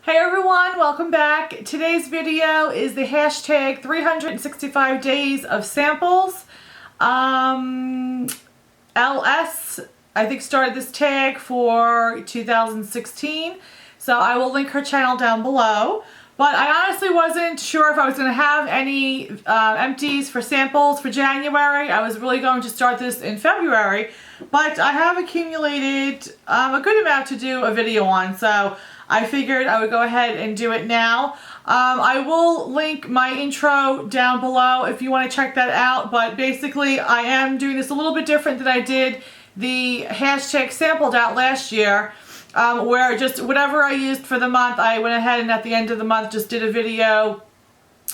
Hey everyone, welcome back. Today's video is the hashtag 365 days of samples. Elle S, I think, started this tag for 2016, so I will link her channel down below. But I honestly wasn't sure if I was going to have any empties for samples for January. I was really going to start this in February, but I have accumulated a good amount to do a video on, so I figured I would go ahead and do it now. I will link my intro down below if you want to check that out, but basically I am doing this a little bit different than I did the hashtag sampled out last year, where just whatever I used for the month, I went ahead and at the end of the month just did a video.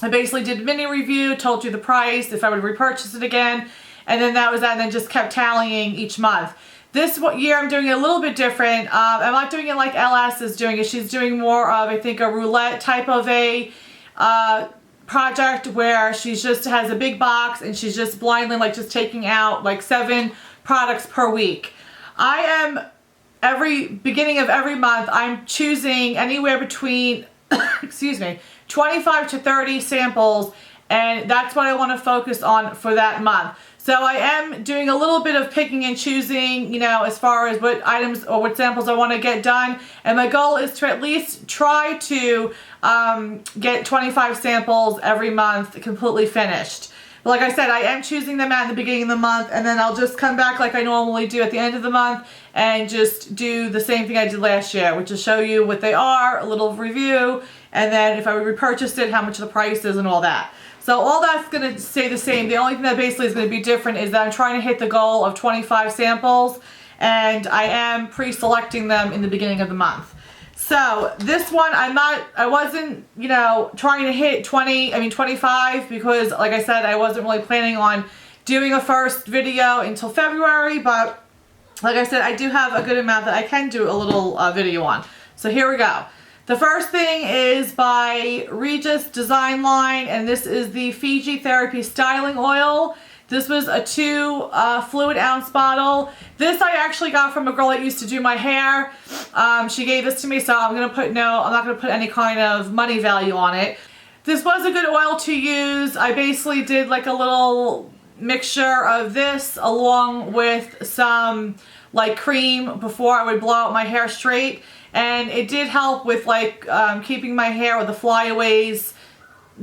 I basically did a mini review, told you the price, if I would repurchase it again, and then that was that, and then just kept tallying each month. This year I'm doing it a little bit different. I'm not doing it like Elle S is doing it. She's doing more of, I think, a roulette type of a project where she just has a big box and she's just blindly just taking out like 7 products per week. I am, every beginning of every month, I'm choosing anywhere between, excuse me, 25 to 30 samples, and that's what I want to focus on for that month. So I am doing a little bit of picking and choosing, you know, as far as what items or what samples I want to get done. And my goal is to at least try to get 25 samples every month completely finished. But like I said, I am choosing them at the beginning of the month, and then I'll just come back like I normally do at the end of the month and just do the same thing I did last year, which is show you what they are, a little review, and then if I would repurchase it, how much the price is and all that. So all that's going to stay the same. The only thing that basically is going to be different is that I'm trying to hit the goal of 25 samples, and I am pre-selecting them in the beginning of the month. So this one, I wasn't, you know, trying to hit 25, because like I said, I wasn't really planning on doing a first video until February, but like I said, I do have a good amount that I can do a little video on. So here we go. The first thing is by Regis Design Line, and this is the Fiji Therapy Styling Oil. This was a 2 fluid ounce bottle. This I actually got from a girl that used to do my hair. She gave this to me, so I'm not going to put any kind of money value on it. This was a good oil to use. I basically did like a little mixture of this along with some like cream before I would blow out my hair straight. And it did help with like keeping my hair with the flyaways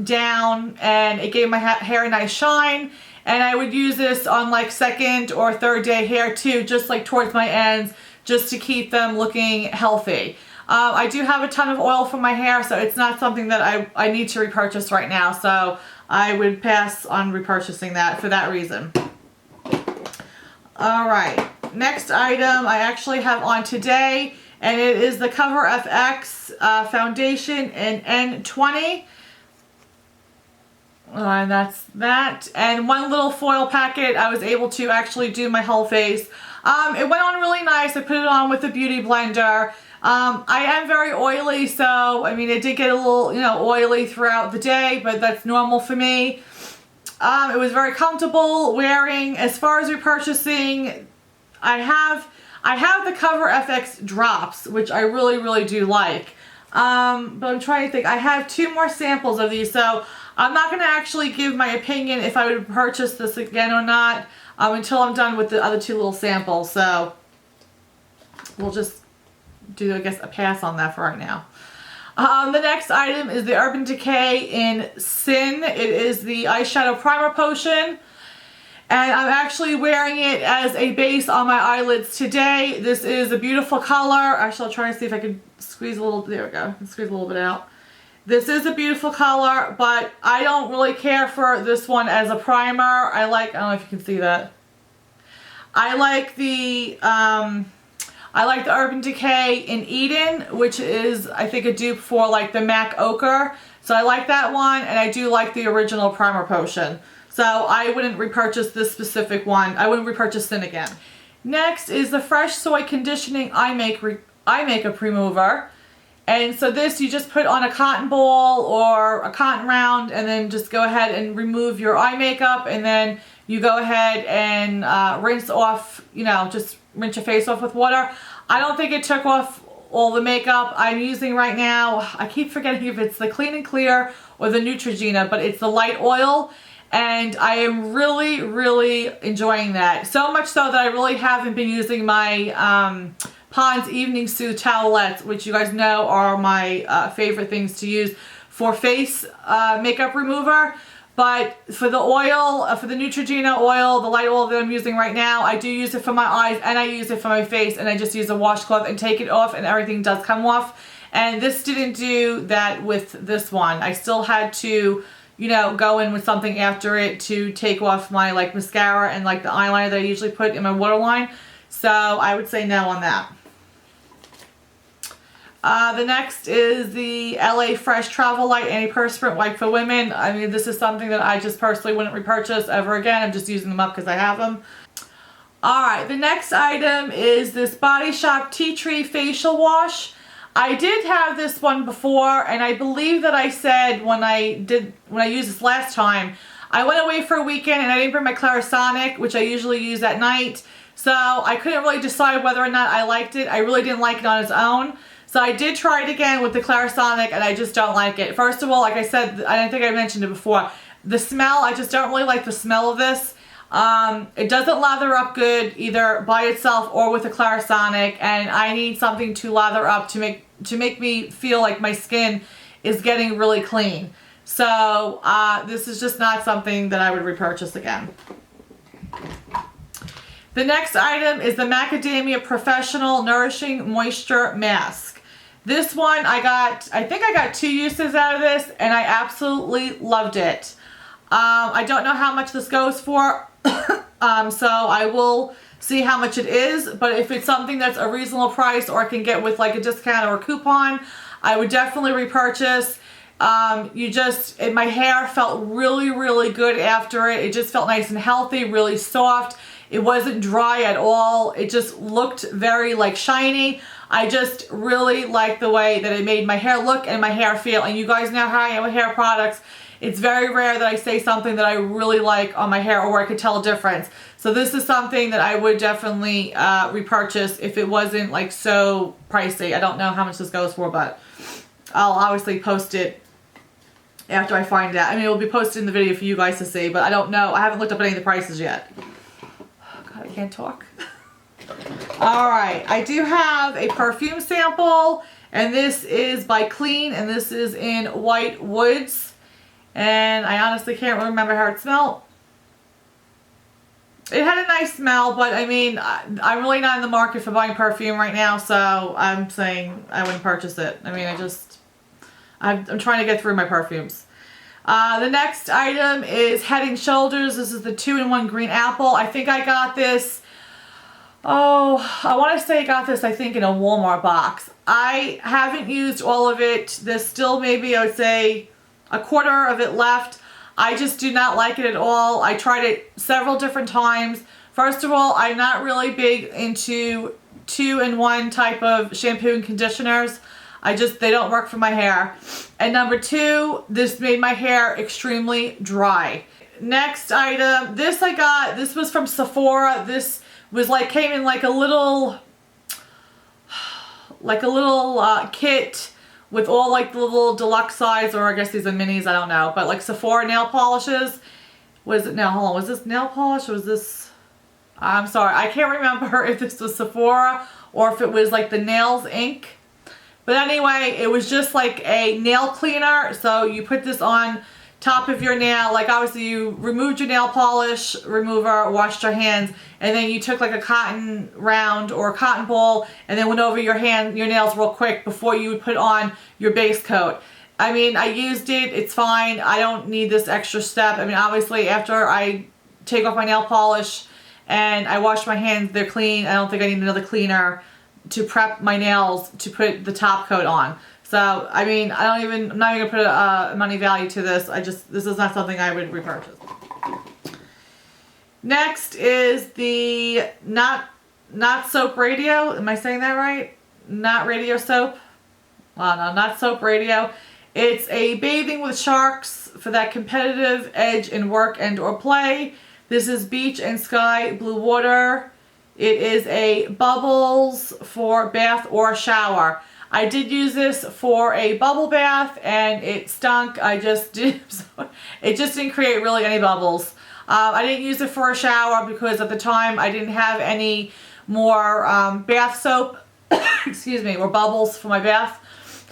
down, and it gave my hair a nice shine. And I would use this on like second or third day hair too, just like towards my ends, just to keep them looking healthy. I do have a ton of oil for my hair, so it's not something that I need to repurchase right now, so I would pass on repurchasing that for that reason. Alright, next item I actually have on today, and it is the Cover FX foundation in N20. And that's that. And one little foil packet, I was able to actually do my whole face. It went on really nice. I put it on with a beauty blender. I am very oily, so I mean, it did get a little, you know, oily throughout the day, but that's normal for me. It was very comfortable wearing. As far as repurchasing, I have the Cover FX drops, which I really do like. But I'm trying to think. I have 2 more samples of these, so I'm not going to actually give my opinion if I would purchase this again or not until I'm done with the other 2 little samples. So we'll just do, I guess, a pass on that for right now. The next item is the Urban Decay in Sin. It is the eyeshadow primer potion. And I'm actually wearing it as a base on my eyelids today. This is a beautiful color. Actually, I'll try to see if I can squeeze a little, there we go, I can squeeze a little bit out. This is a beautiful color, but I don't really care for this one as a primer. I don't know if you can see that. I like the Urban Decay in Eden, which is, I think, a dupe for like the MAC Ochre. So I like that one, and I do like the original primer potion. So I wouldn't repurchase this specific one. I wouldn't repurchase Sin again. Next is the Fresh Soy Conditioning Eye Makeup Remover. And so this you just put on a cotton ball or a cotton round, and then just go ahead and remove your eye makeup, and then you go ahead and rinse off, you know, just rinse your face off with water. I don't think it took off all the makeup I'm using right now. I keep forgetting if it's the Clean and Clear or the Neutrogena, but it's the light oil. And I am really, really enjoying that. So much so that I really haven't been using my Pond's Evening Soothe towelettes, which you guys know are my favorite things to use for face makeup remover. But for the oil, for the Neutrogena oil, the light oil that I'm using right now, I do use it for my eyes and I use it for my face, and I just use a washcloth and take it off and everything does come off. And this didn't do that with this one. I still had to, you know, go in with something after it to take off my like mascara and like the eyeliner that I usually put in my waterline. So I would say no on that. The next is the LA Fresh Travel Light Antiperspirant Wipe for Women. I mean, this is something that I just personally wouldn't repurchase ever again. I'm just using them up because I have them. Alright, the next item is this Body Shop Tea Tree Facial Wash. I did have this one before, and I believe that I said when I used this last time, I went away for a weekend and I didn't bring my Clarisonic, which I usually use at night. So I couldn't really decide whether or not I liked it. I really didn't like it on its own. So I did try it again with the Clarisonic, and I just don't like it. First of all, like I said, I think I mentioned it before, the smell, I just don't really like the smell of this. It doesn't lather up good either by itself or with a Clarisonic, and I need something to lather up to make me feel like my skin is getting really clean. So this is just not something that I would repurchase again. The next item is the Macadamia Professional Nourishing Moisture Mask. This one I think I got 2 uses out of this, and I absolutely loved it. I don't know how much this goes for, so I will see how much it is, but if it's something that's a reasonable price or I can get with like a discount or a coupon, I would definitely repurchase. My hair felt really, really good after it. It just felt nice and healthy, really soft. It wasn't dry at all. It just looked very like shiny. I just really like the way that it made my hair look and my hair feel. And you guys know how I am with hair products. It's very rare that I say something that I really like on my hair or where I could tell a difference. So this is something that I would definitely repurchase if it wasn't like so pricey. I don't know how much this goes for, but I'll obviously post it after I find out. I mean, it will be posted in the video for you guys to see, but I don't know. I haven't looked up any of the prices yet. Oh, God, I can't talk. Alright, I do have a perfume sample, and this is by Clean, and this is in White Woods. And I honestly can't really remember how it smelled. It had a nice smell, but I mean, I'm really not in the market for buying perfume right now, so I'm saying I wouldn't purchase it. I mean, I'm trying to get through my perfumes. The next item is Head & Shoulders. This is the 2-in-1 Green Apple. I think I got this, I want to say I got this, I think, in a Walmart box. I haven't used all of it. There's still maybe, I would say, a quarter of it left. I just do not like it at all. I tried it several different times. First of all, I'm not really big into 2-in-1 type of shampoo and conditioners. They don't work for my hair. And number 2, this made my hair extremely dry. Next item, this I got, this was from Sephora. This was like, came in like a little kit with all like the little deluxe size, or I guess these are minis, I don't know, but like Sephora nail polishes. Was it, now hold on, was this nail polish or was this, I'm sorry, I can't remember if this was Sephora or if it was like the nails ink. But anyway, it was just like a nail cleaner. So you put this on top of your nail, like obviously you removed your nail polish remover, washed your hands, and then you took like a cotton round or a cotton ball and then went over your nails real quick before you would put on your base coat. I mean, I used it, it's fine. I don't need this extra step. I mean, obviously after I take off my nail polish and I wash my hands, they're clean. I don't think I need another cleaner to prep my nails to put the top coat on. So, I mean, I'm not even gonna put a money value to this. This is not something I would repurchase. Next is the Not Soap Radio. Am I saying that right? Not Radio Soap? Well, no, Not Soap Radio. It's a bathing with sharks for that competitive edge in work and or play. This is beach and sky blue water. It is a Bubbles for bath or shower. I did use this for a bubble bath and it stunk. It just didn't create really any bubbles. I didn't use it for a shower because at the time I didn't have any more bath soap, excuse me, or bubbles for my bath.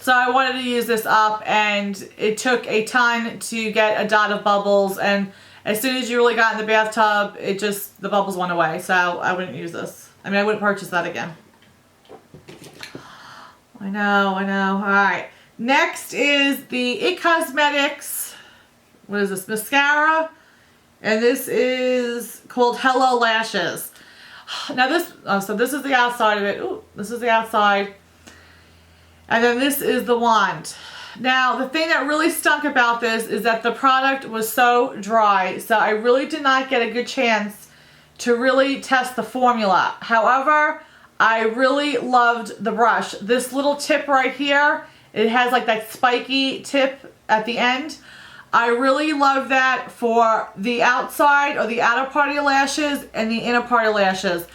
So I wanted to use this up, and it took a ton to get a dot of bubbles, and as soon as you really got in the bathtub, the bubbles went away. So I wouldn't use this. I mean, I wouldn't purchase that again. I know. All right. Next is the It Cosmetics, what is this, mascara? And this is called Hello Lashes. Now so this is the outside of it. Ooh, this is the outside. And then this is the wand. Now, the thing that really stunk about this is that the product was so dry, so I really did not get a good chance to really test the formula. However, I really loved the brush. This little tip right here, it has like that spiky tip at the end. I really love that for the outside or the outer part of your lashes and the inner part of lashes.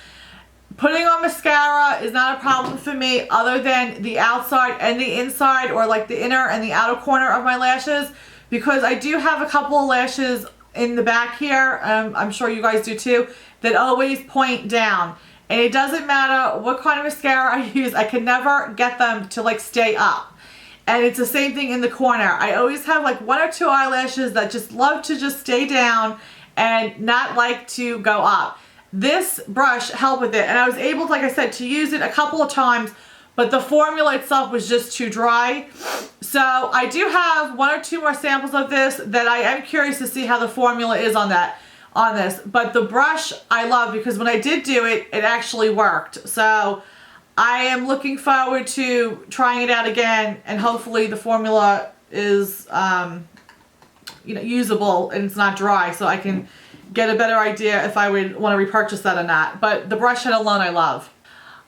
Putting on mascara is not a problem for me other than the outside and the inside, or like the inner and the outer corner of my lashes, because I do have a couple of lashes in the back here, I'm sure you guys do too, that always point down. And it doesn't matter what kind of mascara I use, I can never get them to like stay up. And it's the same thing in the corner. I always have like one or two eyelashes that just love to just stay down and not like to go up. This brush helped with it, and I was able, like I said, to use it a couple of times, but the formula itself was just too dry. So I do have one or two more samples of this that I am curious to see how the formula is on this. But the brush I love, because when I did do it, it actually worked. So I am looking forward to trying it out again, and hopefully the formula is usable and it's not dry, so I can get a better idea if I would want to repurchase that or not. But the brush head alone I love.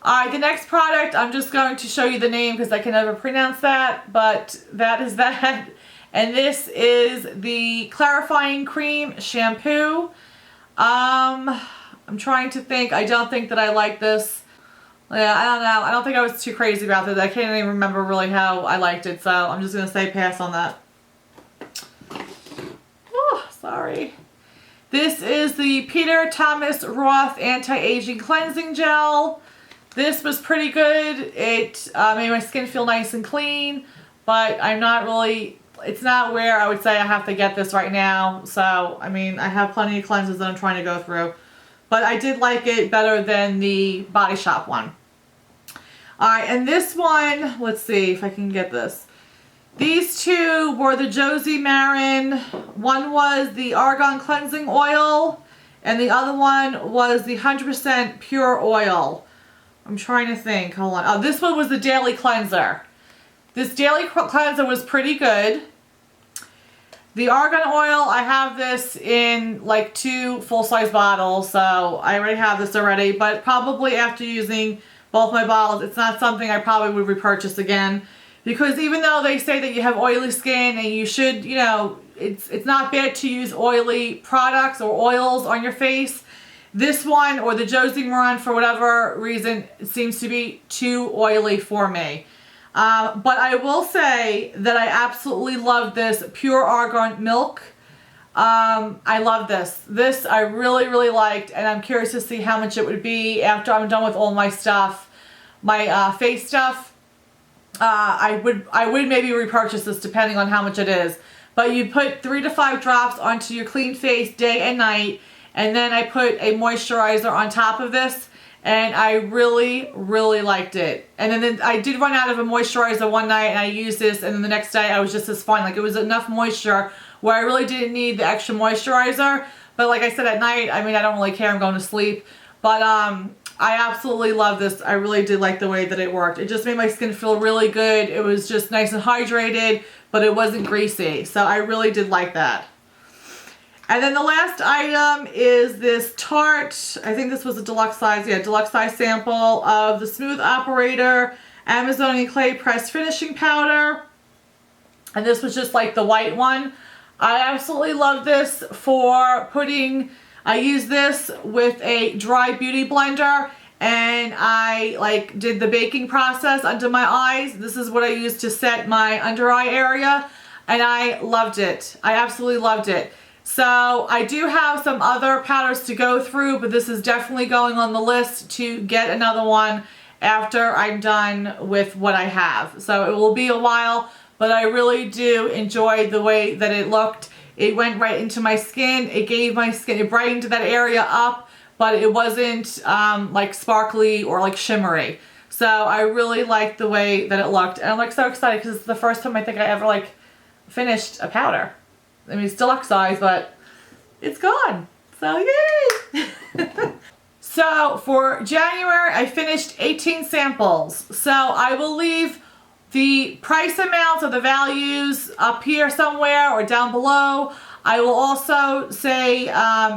Alright, the next product, I'm just going to show you the name because I can never pronounce that, but that is that. And this is the Clarifying Cream Shampoo. I'm trying to think. I don't think that I like this. Yeah, I don't know. I don't think I was too crazy about it. I can't even remember really how I liked it, so I'm just going to say pass on that. Oh, sorry. This is the Peter Thomas Roth Anti-Aging Cleansing Gel. This was pretty good. It made my skin feel nice and clean, but I'm not really, it's not where I would say I have to get this right now. So, I mean, I have plenty of cleansers that I'm trying to go through. But I did like it better than the Body Shop one. Alright, and this one, let's see if I can get this. These two were the Josie Maran. One was the Argan Cleansing Oil, and the other one was the 100% Pure Oil. I'm trying to think. Hold on. Oh, this one was the Daily Cleanser. This Daily Cleanser was pretty good. The Argan Oil, I have this in like 2 full-size bottles, so I already have this already, but probably after using both my bottles, it's not something I probably would repurchase again. Because even though they say that you have oily skin and you should, it's not bad to use oily products or oils on your face, this one or the Josie Maran, for whatever reason, seems to be too oily for me. But I will say that I absolutely love this Pure Argan Milk. I love this. This I really, really liked, and I'm curious to see how much it would be after I'm done with all my stuff, my face stuff. I would maybe repurchase this depending on how much it is. But you put 3 to 5 drops onto your clean face day and night, and then I put a moisturizer on top of this, and I really, really liked it. And then I did run out of a moisturizer one night, and I used this, and then the next day I was just as fine. Like, it was enough moisture where I really didn't need the extra moisturizer. But like I said, at night, I mean, I don't really care. I'm going to sleep. But I absolutely love this. I really did like the way that it worked. It just made my skin feel really good. It was just nice and hydrated, but it wasn't greasy. So I really did like that. And then the last item is this Tarte, I think this was a deluxe size, yeah, deluxe size sample of the Smooth Operator Amazonian Clay Pressed Finishing Powder. And this was just like the white one. I absolutely love this for putting I use this with a dry beauty blender, and I like did the baking process under my eyes. This is what I used to set my under eye area, and I loved it. I absolutely loved it. So I do have some other powders to go through, but this is definitely going on the list to get another one after I'm done with what I have. So it will be a while, but I really do enjoy the way that it looked. It went right into my skin. It gave my skin, it brightened that area up, but it wasn't like sparkly or like shimmery. So I really liked the way that it looked. And I'm like so excited because it's the first time I think I ever like finished a powder. I mean, it's deluxe size, but it's gone. So yay! So for January, I finished 18 samples. So I will leave the price amounts or the values up here somewhere or down below. I will also say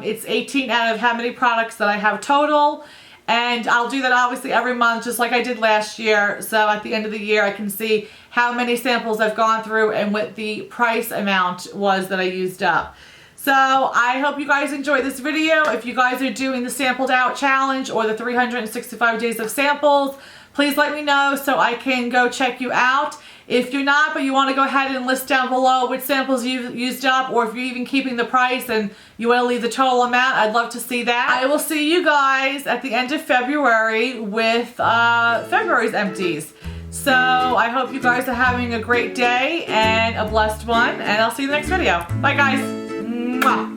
it's 18 out of how many products that I have total. And I'll do that obviously every month, just like I did last year. So at the end of the year, I can see how many samples I've gone through and what the price amount was that I used up. So I hope you guys enjoyed this video. If you guys are doing the sampled out challenge or the 365 days of samples, please let me know so I can go check you out. If you're not, but you want to go ahead and list down below which samples you've used up, or if you're even keeping the price and you want to leave the total amount, I'd love to see that. I will see you guys at the end of February with February's empties. So I hope you guys are having a great day and a blessed one, and I'll see you in the next video. Bye guys. Mwah.